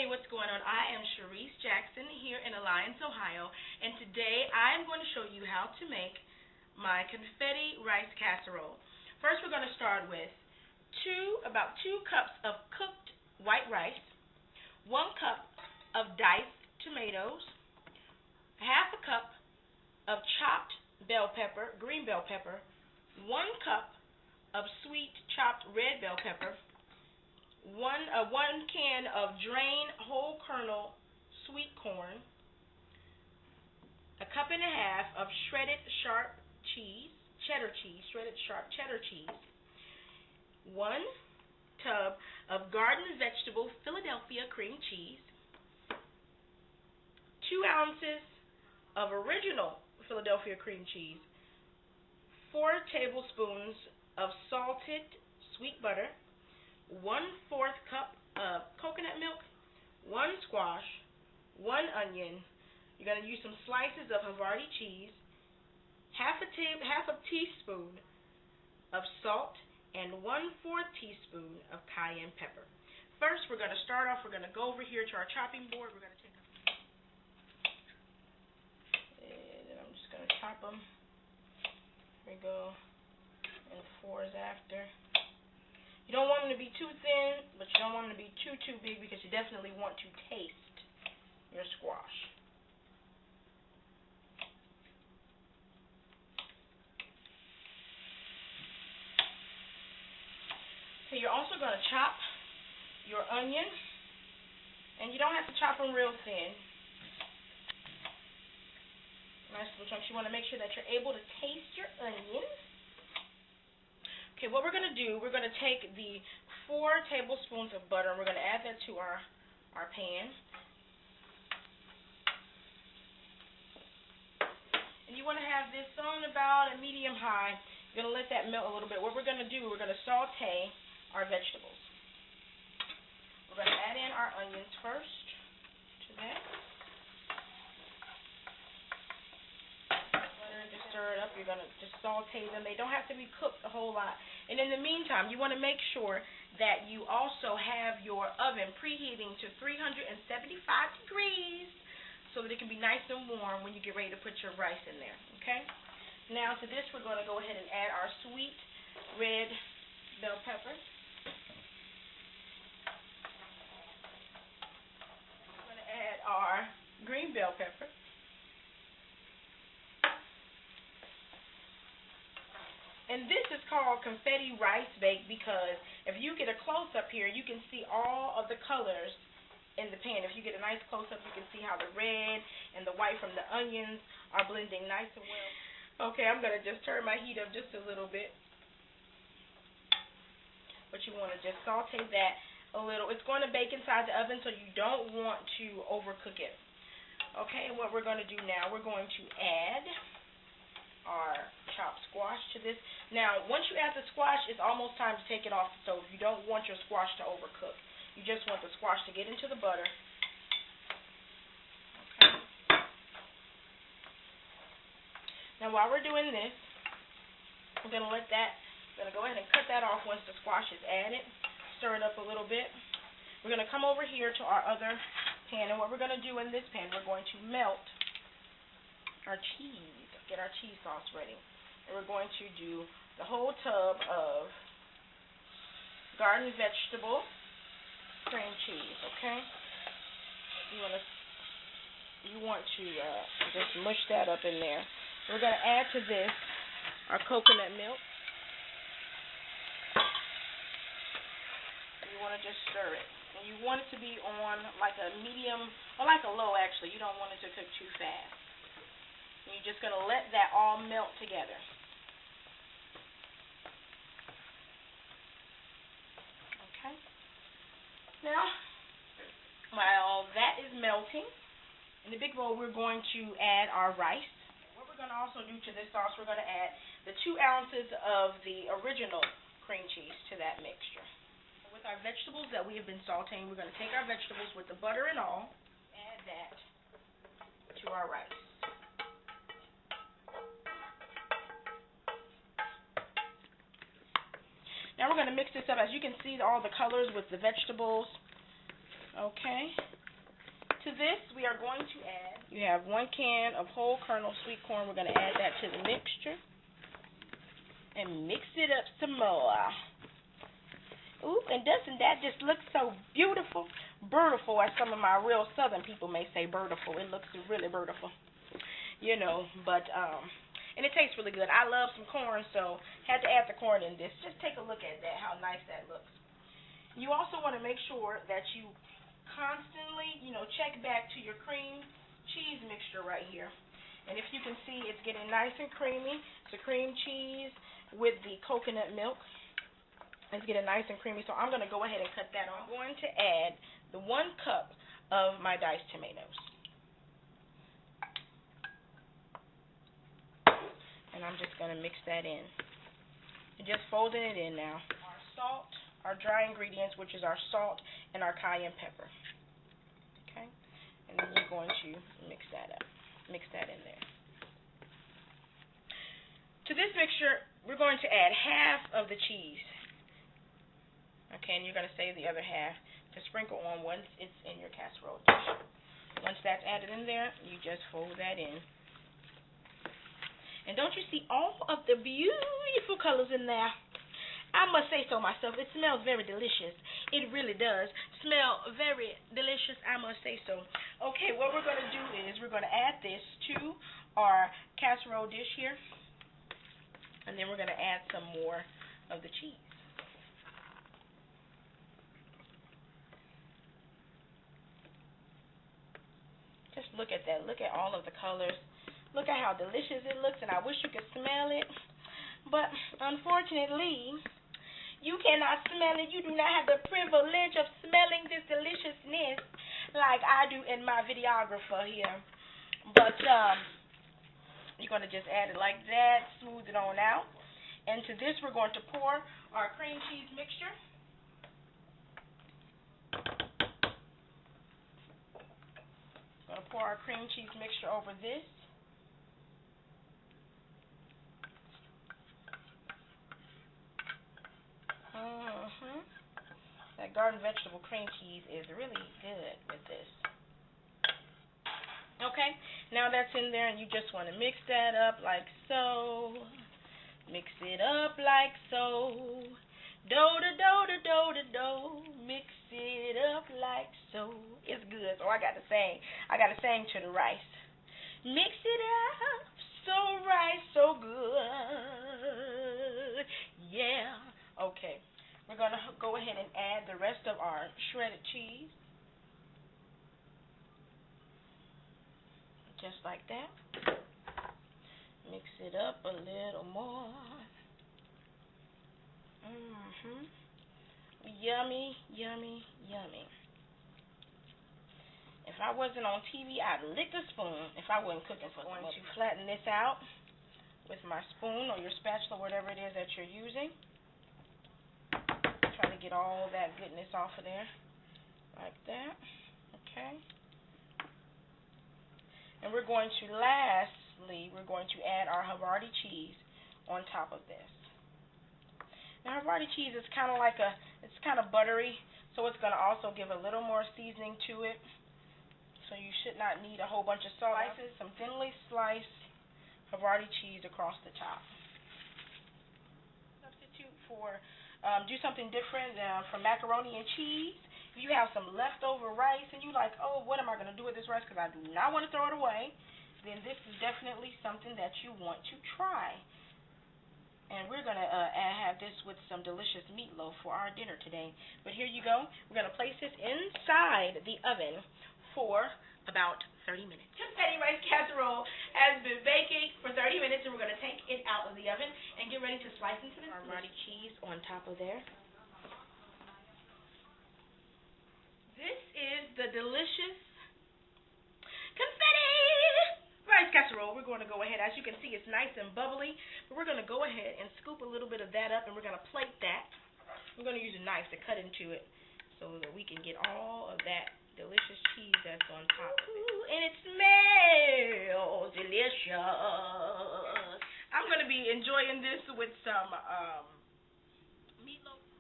Hey, what's going on? I am Sharice Jackson here in Alliance, Ohio, and today I'm going to show you how to make my confetti rice casserole. First, we're going to start with about 2 cups of cooked white rice, 1 cup of diced tomatoes, half a cup of chopped bell pepper, green bell pepper, 1 cup of sweet chopped red bell pepper, one can of drained whole kernel sweet corn, a cup and a half of shredded sharp cheddar cheese, 1 tub of garden vegetable Philadelphia cream cheese, 2 ounces of original Philadelphia cream cheese, 4 tablespoons of salted sweet butter, 1/4 cup of coconut milk, 1 squash, 1 onion. You're going to use some slices of Havarti cheese, half a teaspoon of salt, and 1/4 teaspoon of cayenne pepper. First, we're going to start off. We're going to go over here to our chopping board. We're going to take and I'm just going to chop them. Here we go. And 4s after. You don't want them to be too thin, but you don't want them to be too big because you definitely want to taste your squash. So you're also going to chop your onion, and you don't have to chop them real thin. Nice little chunks. You want to make sure that you're able to taste your onion. Okay, what we're going to do, we're going to take the 4 tablespoons of butter, and we're going to add that to our pan. And you want to have this on about a medium-high. You're going to let that melt a little bit. What we're going to do, we're going to saute our vegetables. We're going to add in our onions first to that. Just stir it up. You're going to just saute them. They don't have to be cooked a whole lot. And in the meantime, you want to make sure that you also have your oven preheating to 375 degrees so that it can be nice and warm when you get ready to put your rice in there. Okay? Now to this, we're going to go ahead and add our sweet red bell pepper. We're going to add our green bell pepper. And this is called confetti rice bake because if you get a close-up here, you can see all of the colors in the pan. If you get a nice close-up, you can see how the red and the white from the onions are blending nice and well. Okay, I'm going to just turn my heat up just a little bit. But you want to just saute that a little. It's going to bake inside the oven, so you don't want to overcook it. Okay, and what we're going to do now, we're going to add our chopped squash to this. Now, once you add the squash, it's almost time to take it off the stove. You don't want your squash to overcook. You just want the squash to get into the butter. Okay. Now, while we're doing this, we're going to go ahead and cut that off once the squash is added. Stir it up a little bit. We're going to come over here to our other pan, and what we're going to do in this pan, we're going to melt our cheese. Get our cheese sauce ready. And we're going to do the whole tub of garden vegetable cream cheese, okay? You want to just mush that up in there. We're going to add to this our coconut milk. You want to just stir it. And you want it to be on like a medium, or like a low actually. You don't want it to cook too fast. And you're just going to let that all melt together. Okay. Now, while that is melting, in the big bowl we're going to add our rice. What we're going to also do to this sauce, we're going to add the 2 ounces of the original cream cheese to that mixture. With our vegetables that we have been sauteing, we're going to take our vegetables with the butter and all, add that to our rice. Now we're going to mix this up. As you can see, all the colors with the vegetables Okay. To this, we are going to add, you have 1 can of whole kernel sweet corn. We're going to add that to the mixture and mix it up some more. Ooh, and doesn't that just look so beautiful? Beautiful, as some of my real southern people may say, beautiful. It looks really beautiful, you know, but, and it tastes really good. I love some corn, so had to add the corn in this. Just take a look at that, how nice that looks. You also want to make sure that you constantly, you know, check back to your cream cheese mixture right here. And if you can see, it's getting nice and creamy. It's a cream cheese with the coconut milk. It's getting nice and creamy, so I'm going to go ahead and cut that on. I'm going to add the 1 cup of my diced tomatoes. And I'm just going to mix that in. And just folding it in now. Our salt, our dry ingredients, which is our salt and our cayenne pepper. Okay? And then you're going to mix that up. Mix that in there. To this mixture, we're going to add half of the cheese. Okay, and you're going to save the other half to sprinkle on once it's in your casserole dish. Once that's added in there, you just fold that in. And don't you see all of the beautiful colors in there? I must say so myself. It smells very delicious. It really does smell very delicious, I must say so. Okay, what we're going to do is we're going to add this to our casserole dish here. And then we're going to add some more of the cheese. Just look at that. Look at all of the colors. Look at how delicious it looks, and I wish you could smell it. But unfortunately, you cannot smell it. You do not have the privilege of smelling this deliciousness like I do in my videographer here. But you're going to just add it like that, smooth it on out. And to this, we're going to pour our cream cheese mixture. Going to pour our cream cheese mixture over this. That garden vegetable cream cheese is really good with this. Okay, now that's in there, and you just want to mix that up like so. Mix it up like so. Do. Mix it up like so. It's good. So I got to sing to the rice. Mix it up so right, so good. Yeah. Okay. We're going to go ahead and add the rest of our shredded cheese. Just like that. Mix it up a little more. Yummy, yummy, yummy. If I wasn't on TV, I'd lick a spoon if I wasn't cooking for someone. I'm going to flatten this out with my spoon or your spatula, whatever it is that you're using. Try to get all that goodness off of there, like that. Okay. And we're going to lastly, we're going to add our Havarti cheese on top of this. Now, Havarti cheese is kind of like it's kind of buttery, so it's going to also give a little more seasoning to it. So you should not need a whole bunch of slices. Some thinly sliced Havarti cheese across the top. Substitute for, do something different from macaroni and cheese. If you have some leftover rice and you're like, oh, what am I going to do with this rice because I do not want to throw it away, then this is definitely something that you want to try. And we're going to have this with some delicious meatloaf for our dinner today. But here you go. We're going to place this inside the oven for about 30 minutes. Confetti rice casserole has been baking for 30 minutes, and we're going to take it out of the oven and get ready to slice into this Havarti cheese on top of there. This is the delicious confetti rice casserole. We're going to go ahead. As you can see, it's nice and bubbly, but we're going to go ahead and scoop a little bit of that up, and we're going to plate that. We're going to use a knife to cut into it so that we can get all of that delicious cheese that's on top of it. Ooh, and it smells delicious. I'm going to be enjoying this with some